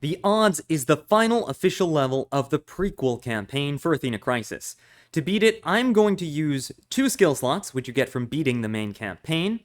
The Odds is the final official level of the prequel campaign for Athena Crisis. To beat it, I'm going to use 2 skill slots, which you get from beating the main campaign.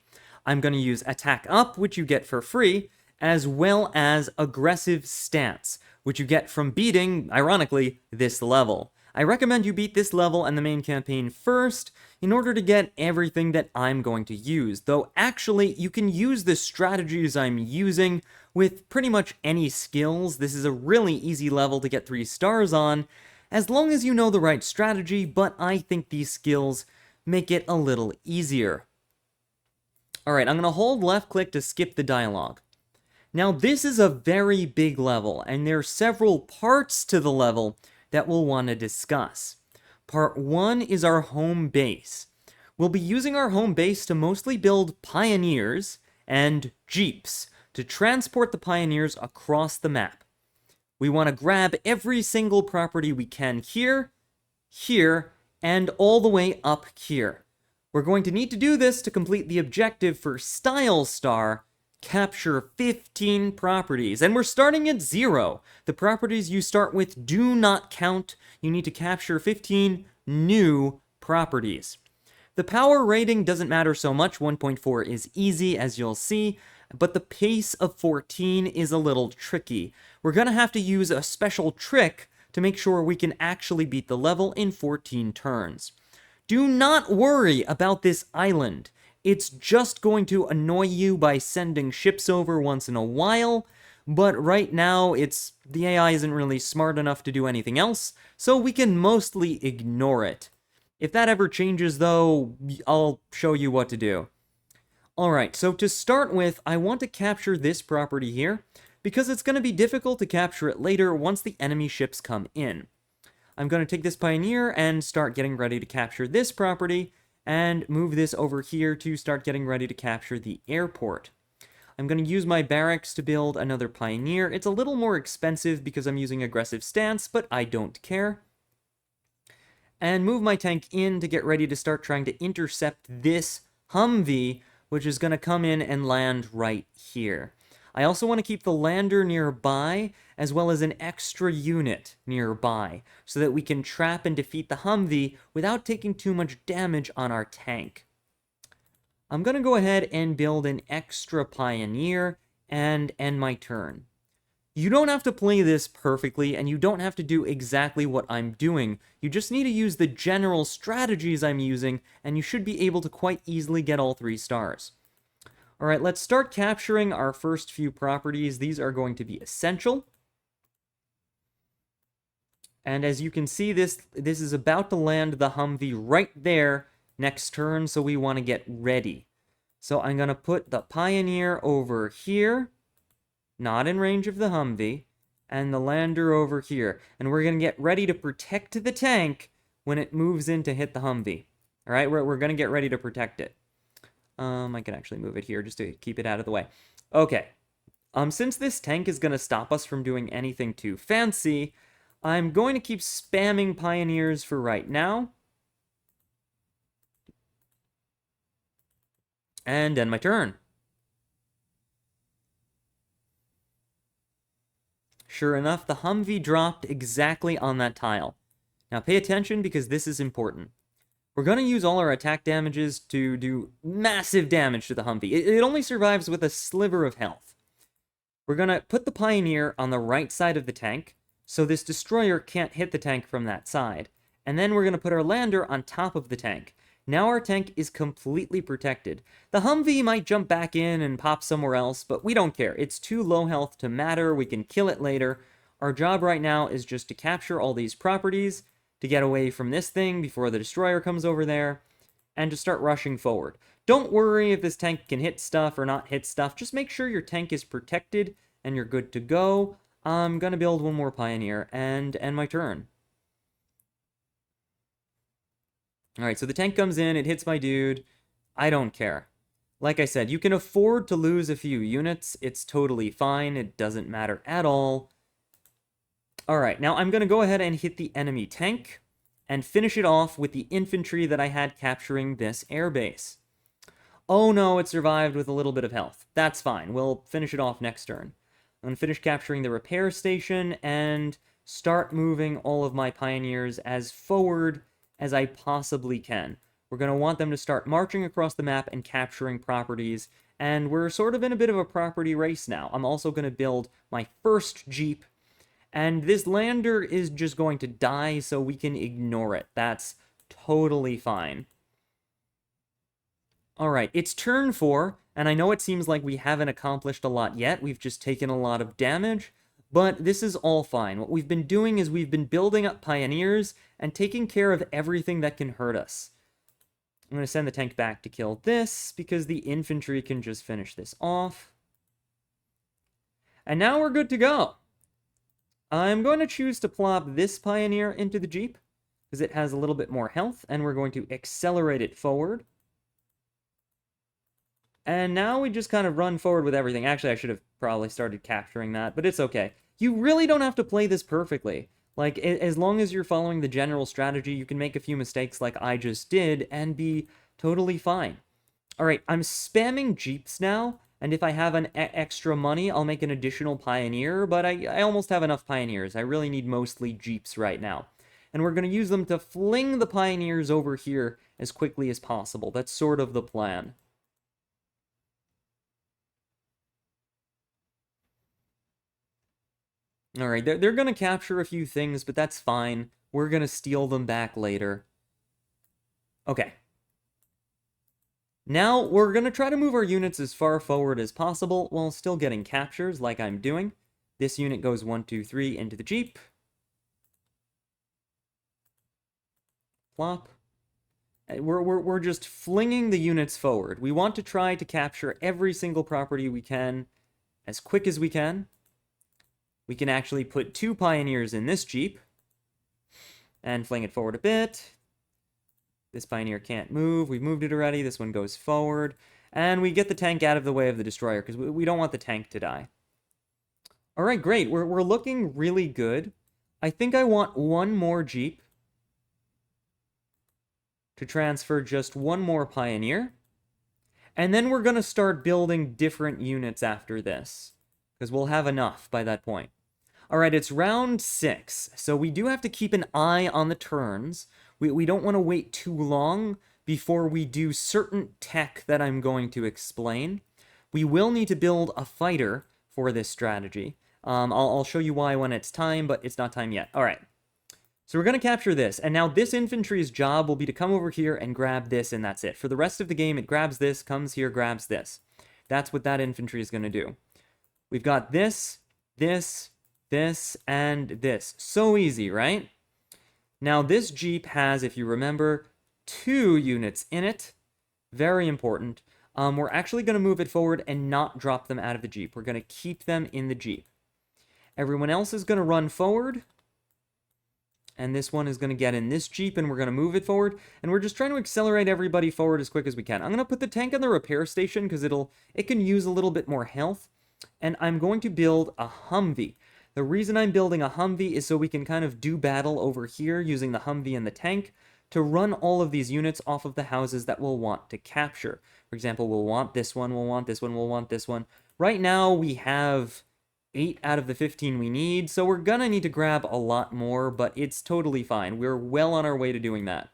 I'm going to use Attack Up, which you get for free, as well as Aggressive Stance, which you get from beating, ironically, this level. I recommend you beat this level and the main campaign first in order to get everything that I'm going to use, though actually you can use the strategies I'm using with pretty much any skills. This is a really easy level to get 3 stars on, as long as you know the right strategy, but I think these skills make it a little easier. Alright, I'm going to hold left click to skip the dialogue. Now this is a very big level, and there are several parts to the level that we'll want to discuss. Part 1 is our home base. We'll be using our home base to mostly build pioneers and jeeps to transport the pioneers across the map. We want to grab every single property we can here, here, and all the way up here. We're going to need to do this to complete the objective for Style Star, capture 15 properties, and we're starting at 0. The properties you start with do not count. You need to capture 15 new properties. The power rating doesn't matter so much. 1.4 is easy, as you'll see, but the pace of 14 is a little tricky. We're going to have to use a special trick to make sure we can actually beat the level in 14 turns. Do not worry about this island. It's just going to annoy you by sending ships over once in a while, but right now the AI isn't really smart enough to do anything else, so we can mostly ignore it. If that ever changes though, I'll show you what to do. Alright, so to start with, I want to capture this property here, because it's going to be difficult to capture it later once the enemy ships come in. I'm going to take this pioneer and start getting ready to capture this property, and move this over here to start getting ready to capture the airport. I'm going to use my barracks to build another pioneer. It's a little more expensive because I'm using aggressive stance, but I don't care. And move my tank in to get ready to start trying to intercept this Humvee, which is going to come in and land right here. I also want to keep the lander nearby, as well as an extra unit nearby, so that we can trap and defeat the Humvee without taking too much damage on our tank. I'm going to go ahead and build an extra pioneer and end my turn. You don't have to play this perfectly, and you don't have to do exactly what I'm doing. You just need to use the general strategies I'm using, and you should be able to quite easily get all 3 stars. Alright, let's start capturing our first few properties. These are going to be essential. And as you can see, this is about to land the Humvee right there next turn, so we want to get ready. So I'm going to put the Pioneer over here, not in range of the Humvee, and the lander over here. And we're going to get ready to protect the tank when it moves in to hit the Humvee. Alright, we're going to get ready to protect it. I can actually move it here just to keep it out of the way. Okay. Since this tank is going to stop us from doing anything too fancy, I'm going to keep spamming pioneers for right now. And end my turn. Sure enough, the Humvee dropped exactly on that tile. Now pay attention because this is important. We're going to use all our attack damages to do massive damage to the Humvee. It only survives with a sliver of health. We're going to put the Pioneer on the right side of the tank, so this destroyer can't hit the tank from that side. And then we're going to put our lander on top of the tank. Now our tank is completely protected. The Humvee might jump back in and pop somewhere else, but we don't care. It's too low health to matter. We can kill it later. Our job right now is just to capture all these properties, to get away from this thing before the destroyer comes over there, and to start rushing forward. Don't worry if this tank can hit stuff or not hit stuff. Just make sure your tank is protected and you're good to go. I'm going to build one more Pioneer and end my turn. Alright, so the tank comes in, it hits my dude. I don't care. Like I said, you can afford to lose a few units. It's totally fine. It doesn't matter at all. Alright, now I'm going to go ahead and hit the enemy tank and finish it off with the infantry that I had capturing this airbase. Oh no, it survived with a little bit of health. That's fine. We'll finish it off next turn. I'm going to finish capturing the repair station and start moving all of my pioneers as forward as I possibly can. We're going to want them to start marching across the map and capturing properties, and we're sort of in a bit of a property race now. I'm also going to build my first Jeep, and this lander is just going to die, so we can ignore it. That's totally fine. Alright, it's turn 4, and I know it seems like we haven't accomplished a lot yet. We've just taken a lot of damage, but this is all fine. What we've been doing is we've been building up pioneers and taking care of everything that can hurt us. I'm going to send the tank back to kill this, because the infantry can just finish this off. And now we're good to go. I'm going to choose to plop this pioneer into the Jeep, because it has a little bit more health, and we're going to accelerate it forward. And now we just kind of run forward with everything. Actually, I should have probably started capturing that, but it's okay. You really don't have to play this perfectly. Like, as long as you're following the general strategy, you can make a few mistakes like I just did and be totally fine. Alright, I'm spamming Jeeps now, and if I have an extra money, I'll make an additional Pioneer, but I almost have enough Pioneers. I really need mostly Jeeps right now. And we're going to use them to fling the Pioneers over here as quickly as possible. That's sort of the plan. Alright, they're going to capture a few things, but that's fine. We're going to steal them back later. Okay. Now, we're going to try to move our units as far forward as possible while still getting captures like I'm doing. This unit goes 1, 2, 3 into the Jeep. Plop. We're just flinging the units forward. We want to try to capture every single property we can as quick as we can. We can actually put 2 pioneers in this Jeep and fling it forward a bit. This pioneer can't move. We've moved it already. This one goes forward. And we get the tank out of the way of the destroyer because we don't want the tank to die. All right, great. We're looking really good. I think I want one more Jeep to transfer just one more pioneer. And then we're going to start building different units after this, because we'll have enough by that point. Alright, it's round 6, so we do have to keep an eye on the turns. We don't want to wait too long before we do certain tech that I'm going to explain. We will need to build a fighter for this strategy. I'll show you why when it's time, but it's not time yet. Alright, so we're going to capture this, and now this infantry's job will be to come over here and grab this, and that's it. For the rest of the game, it grabs this, comes here, grabs this. That's what that infantry is going to do. We've got this, this, and this. So easy, right? Now, this Jeep has, if you remember, 2 units in it. Very important. We're actually going to move it forward and not drop them out of the Jeep. We're going to keep them in the Jeep. Everyone else is going to run forward. And this one is going to get in this Jeep, and we're going to move it forward. And we're just trying to accelerate everybody forward as quick as we can. I'm going to put the tank on the repair station because it can use a little bit more health. And I'm going to build a Humvee. The reason I'm building a Humvee is so we can kind of do battle over here using the Humvee and the tank to run all of these units off of the houses that we'll want to capture. For example, we'll want this one, we'll want this one, we'll want this one. Right now, we have 8 out of the 15 we need, so we're gonna need to grab a lot more, but it's totally fine. We're well on our way to doing that.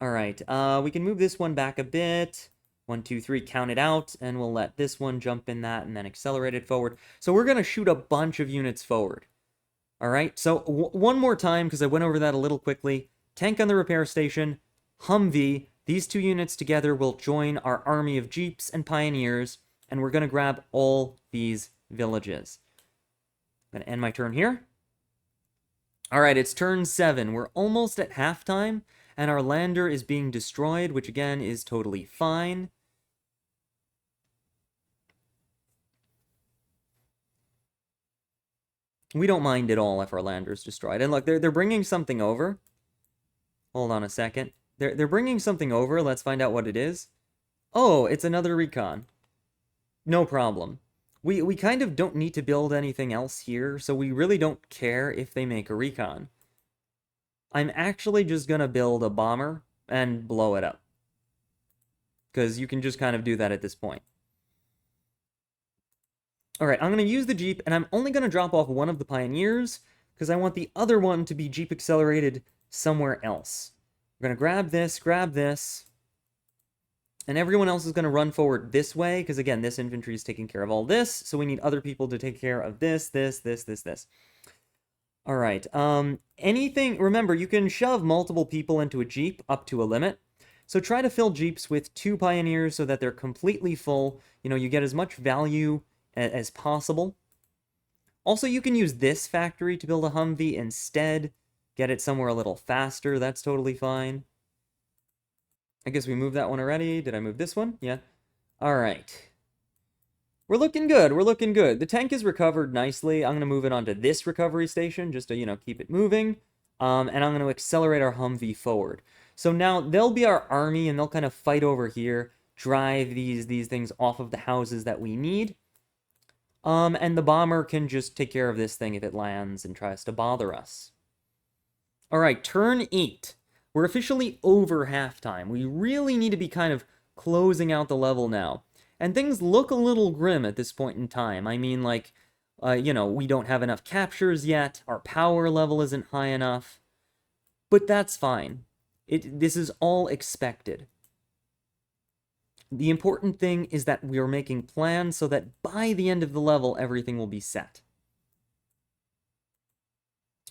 Alright, we can move this one back a bit. 1, 2, 3, count it out, and we'll let this one jump in that and then accelerate it forward. So we're going to shoot a bunch of units forward. Alright, so one more time, because I went over that a little quickly. Tank on the repair station, Humvee, these 2 units together will join our army of Jeeps and Pioneers, and we're going to grab all these villages. I'm going to end my turn here. Alright, it's turn 7. We're almost at halftime, and our lander is being destroyed, which again is totally fine. We don't mind at all if our lander is destroyed. And look, they're bringing something over. Hold on a second. They're bringing something over. Let's find out what it is. Oh, it's another recon. No problem. We kind of don't need to build anything else here, so we really don't care if they make a recon. I'm actually just gonna build a bomber and blow it up. Because you can just kind of do that at this point. All right, I'm going to use the Jeep, and I'm only going to drop off one of the Pioneers, because I want the other one to be Jeep accelerated somewhere else. We're going to grab this, and everyone else is going to run forward this way, because again, this infantry is taking care of all this, so we need other people to take care of this. All right, remember, you can shove multiple people into a Jeep up to a limit, so try to fill Jeeps with 2 Pioneers so that they're completely full. You know, you get as much value as possible. Also, you can use this factory to build a Humvee instead. Get it somewhere a little faster, that's totally fine. I guess we moved that one already. Did I move this one? Yeah. Alright. We're looking good, we're looking good. The tank is recovered nicely. I'm going to move it onto this recovery station just to, you know, keep it moving. And I'm going to accelerate our Humvee forward. So now they'll be our army, and they'll kind of fight over here, drive these things off of the houses that we need. And the bomber can just take care of this thing if it lands and tries to bother us. Alright, turn 8. We're officially over halftime. We really need to be kind of closing out the level now. And things look a little grim at this point in time. I mean, like, you know, we don't have enough captures yet. Our power level isn't high enough. But that's fine. This is all expected. The important thing is that we are making plans so that by the end of the level, everything will be set.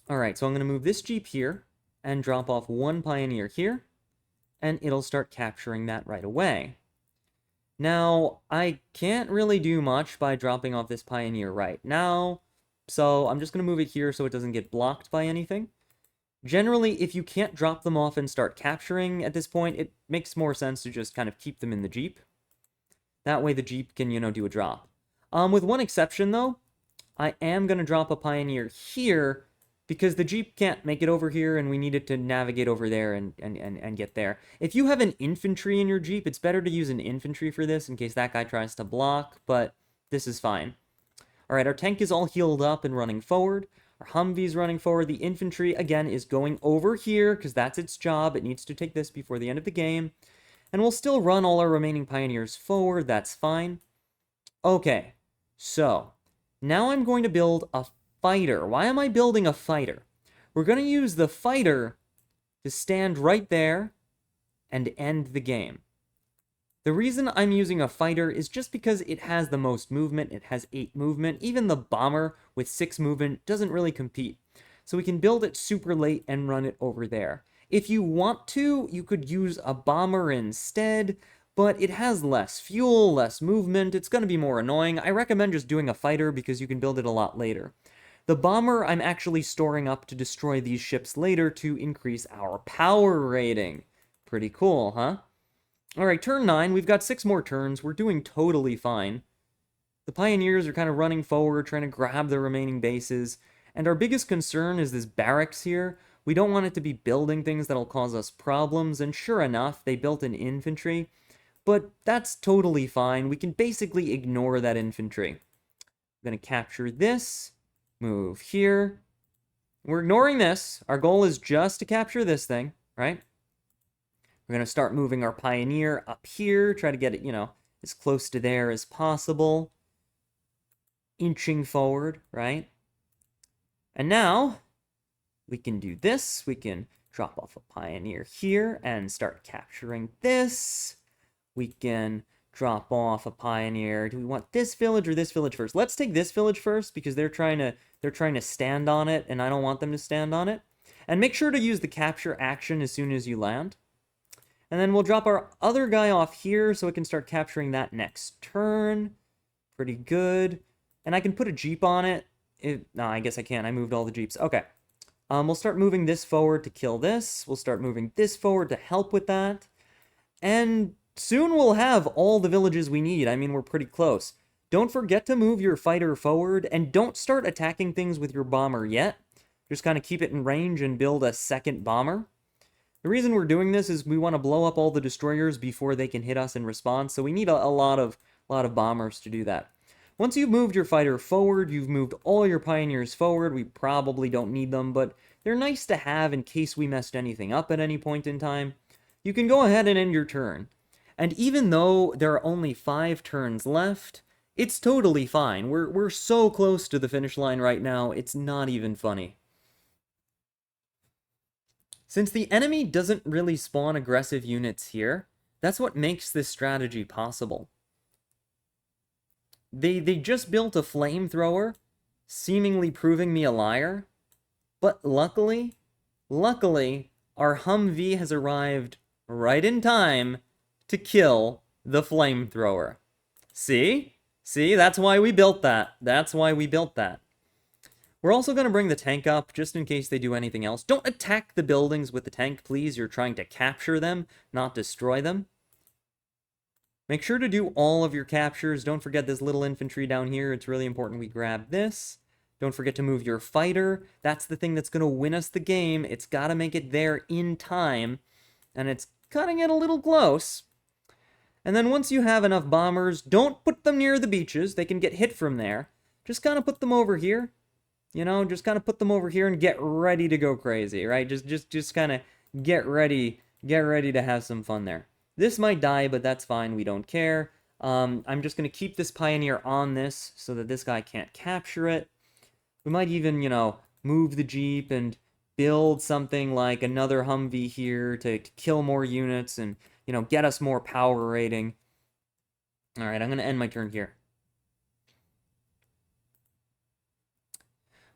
Alright, so I'm going to move this Jeep here and drop off 1 Pioneer here, and it'll start capturing that right away. Now, I can't really do much by dropping off this Pioneer right now, so I'm just going to move it here so it doesn't get blocked by anything. Generally, if you can't drop them off and start capturing at this point, it makes more sense to just kind of keep them in the Jeep. That way the Jeep can, you know, do a drop. With one exception, though, I am going to drop a Pioneer here because the Jeep can't make it over here, and we need it to navigate over there and get there. If you have an infantry in your Jeep, it's better to use an infantry for this in case that guy tries to block, but this is fine. Alright, our tank is all healed up and running forward. Our Humvee's running forward. The infantry, again, is going over here, because that's its job. It needs to take this before the end of the game. And we'll still run all our remaining Pioneers forward. That's fine. Okay, so now I'm going to build a fighter. Why am I building a fighter? We're going to use the fighter to stand right there and end the game. The reason I'm using a fighter is just because it has the most movement. It has 8 movement. Even the bomber with 6 movement doesn't really compete. So we can build it super late and run it over there. If you want to, you could use a bomber instead, but it has less fuel, less movement. It's going to be more annoying. I recommend just doing a fighter because you can build it a lot later. The bomber I'm actually storing up to destroy these ships later to increase our power rating. Pretty cool, huh? Alright, turn 9. We've got 6 more turns. We're doing totally fine. The Pioneers are kind of running forward, trying to grab the remaining bases. And our biggest concern is this barracks here. We don't want it to be building things that'll cause us problems. And sure enough, they built an infantry. But that's totally fine. We can basically ignore that infantry. I'm going to capture this. Move here. We're ignoring this. Our goal is just to capture this thing, right? We're going to start moving our Pioneer up here, try to get it, you know, as close to there as possible. Inching forward, right? And now, we can do this. We can drop off a Pioneer here and start capturing this. We can drop off a Pioneer. Do we want this village or this village first? Let's take this village first because they're trying to stand on it, and I don't want them to stand on it. And make sure to use the capture action as soon as you land. And then we'll drop our other guy off here so it can start capturing that next turn. Pretty good. And I can put a Jeep on it. No, I guess I can't. I moved all the Jeeps. Okay. We'll start moving this forward to kill this. We'll start moving this forward to help with that. And soon we'll have all the villages we need. I mean, we're pretty close. Don't forget to move your fighter forward, and don't start attacking things with your bomber yet. Just kind of keep it in range and build a second bomber. The reason we're doing this is we want to blow up all the destroyers before they can hit us in response, so we need a lot of bombers to do that. Once you've moved your fighter forward, you've moved all your Pioneers forward. We probably don't need them, but they're nice to have in case we messed anything up at any point in time. You can go ahead and end your turn. And even though there are only 5 turns left, It's totally fine. We're so close to the finish line right now, it's not even funny. Since the enemy doesn't really spawn aggressive units here, that's what makes this strategy possible. They just built a flamethrower, seemingly proving me a liar, but luckily, our Humvee has arrived right in time to kill the flamethrower. See? See, that's why we built that. That's why we built that. We're also going to bring the tank up, just in case they do anything else. Don't attack the buildings with the tank, please. You're trying to capture them, not destroy them. Make sure to do all of your captures. Don't forget this little infantry down here. It's really important we grab this. Don't forget to move your fighter. That's the thing that's going to win us the game. It's got to make it there in time. And it's cutting it a little close. And then once you have enough bombers, don't put them near the beaches. They can get hit from there. Just kind of put them over here. You know, just kind of put them over here and get ready to go crazy, right? Just kind of get ready to have some fun there. This might die, but that's fine. We don't care. I'm just going to keep this Pioneer on this so that this guy can't capture it. We might even, you know, move the Jeep and build something like another Humvee here to kill more units and, you know, get us more power rating. All right, I'm going to end my turn here.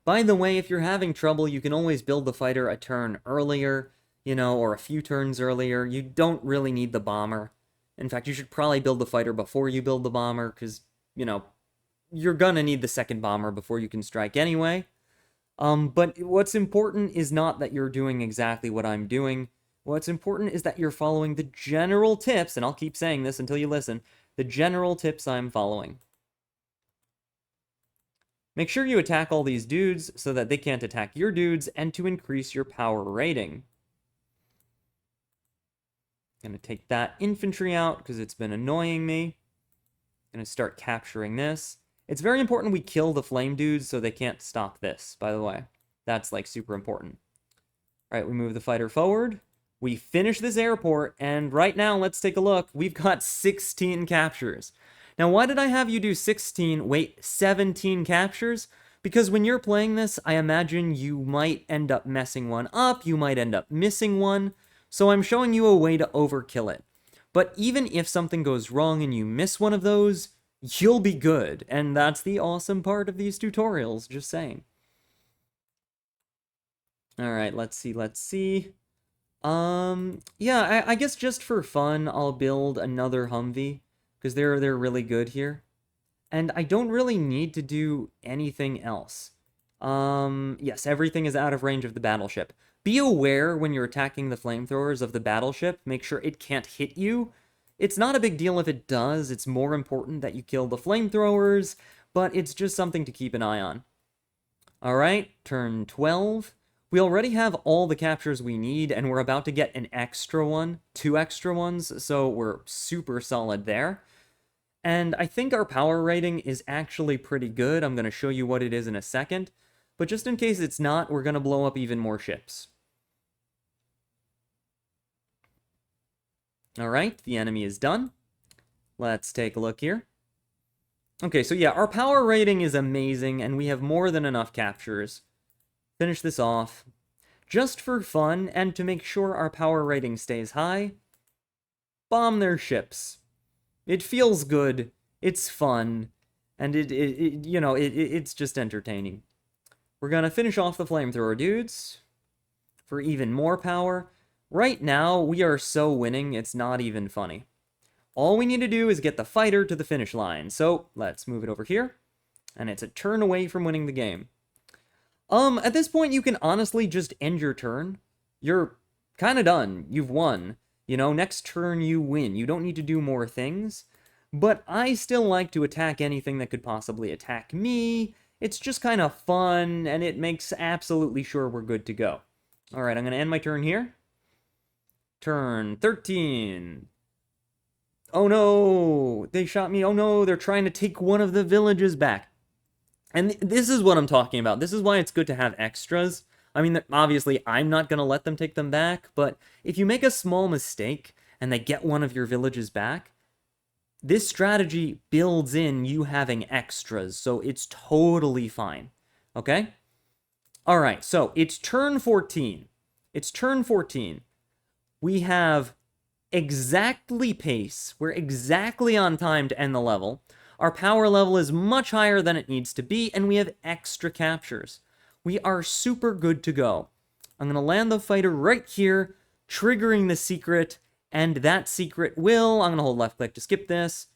By the way, if you're having trouble, you can always build the fighter a turn earlier, you know, or a few turns earlier. You don't really need the bomber. In fact, you should probably build the fighter before you build the bomber, because, you know, you're gonna need the second bomber before you can strike anyway. But what's important is not that you're doing exactly what I'm doing. What's important is that you're following the general tips, and I'll keep saying this until you listen, the general tips I'm following. Make sure you attack all these dudes so that they can't attack your dudes, and to increase your power rating. Gonna take that infantry out because it's been annoying me. Gonna start capturing this. It's very important we kill the flame dudes so they can't stop this, by the way. That's like super important. All right, we move the fighter forward. We finish this airport, and right now, let's take a look. We've got 16 captures. Now, why did I have you do 17 captures? Because when you're playing this, I imagine you might end up messing one up, you might end up missing one, so I'm showing you a way to overkill it. But even if something goes wrong and you miss one of those, you'll be good, and that's the awesome part of these tutorials, just saying. Alright, let's see. Yeah, I guess just for fun, I'll build another Humvee, because they're really good here. And I don't really need to do anything else. Yes, everything is out of range of the battleship. Be aware when you're attacking the flamethrowers of the battleship, make sure it can't hit you. It's not a big deal if it does, it's more important that you kill the flamethrowers, but it's just something to keep an eye on. Alright, turn 12. We already have all the captures we need, and we're about to get an extra one, 2 extra ones, so we're super solid there. And I think our power rating is actually pretty good. I'm going to show you what it is in a second. But just in case it's not, we're going to blow up even more ships. Alright, the enemy is done. Let's take a look here. Okay, so yeah, our power rating is amazing, and we have more than enough captures. Finish this off. Just for fun, and to make sure our power rating stays high, bomb their ships. It feels good, it's fun, and it's just entertaining. We're gonna finish off the flamethrower dudes for even more power. Right now, we are so winning, it's not even funny. All we need to do is get the fighter to the finish line. So, let's move it over here. And it's a turn away from winning the game. At this point, you can honestly just end your turn. You're kind of done. You've won. You know, next turn you win. You don't need to do more things. But I still like to attack anything that could possibly attack me. It's just kind of fun, and it makes absolutely sure we're good to go. Alright, I'm going to end my turn here. Turn 13. Oh no! They shot me. Oh no, they're trying to take one of the villages back. And this is what I'm talking about. This is why it's good to have extras. I mean, obviously, I'm not going to let them take them back, but if you make a small mistake and they get one of your villages back, this strategy builds in you having extras, so it's totally fine. Okay? All right, so it's turn 14. It's turn 14. We have exactly pace. We're exactly on time to end the level. Our power level is much higher than it needs to be, and we have extra captures. We are super good to go. I'm going to land the fighter right here, triggering the secret, and that secret will... I'm going to hold left click to skip this.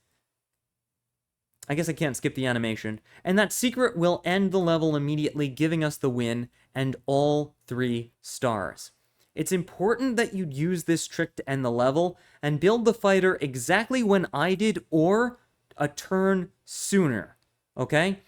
I guess I can't skip the animation. And that secret will end the level immediately, giving us the win and all 3 stars. It's important that you use this trick to end the level and build the fighter exactly when I did or a turn sooner, okay?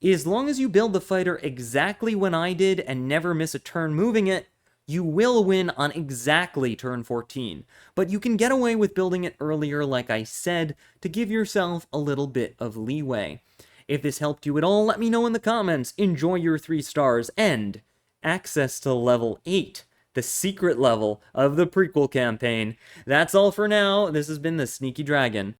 As long as you build the fighter exactly when I did and never miss a turn moving it, you will win on exactly turn 14. But you can get away with building it earlier, like I said, to give yourself a little bit of leeway. If this helped you at all, let me know in the comments. Enjoy your 3 stars and access to level 8, the secret level of the prequel campaign. That's all for now. This has been the Sneaky Dragon.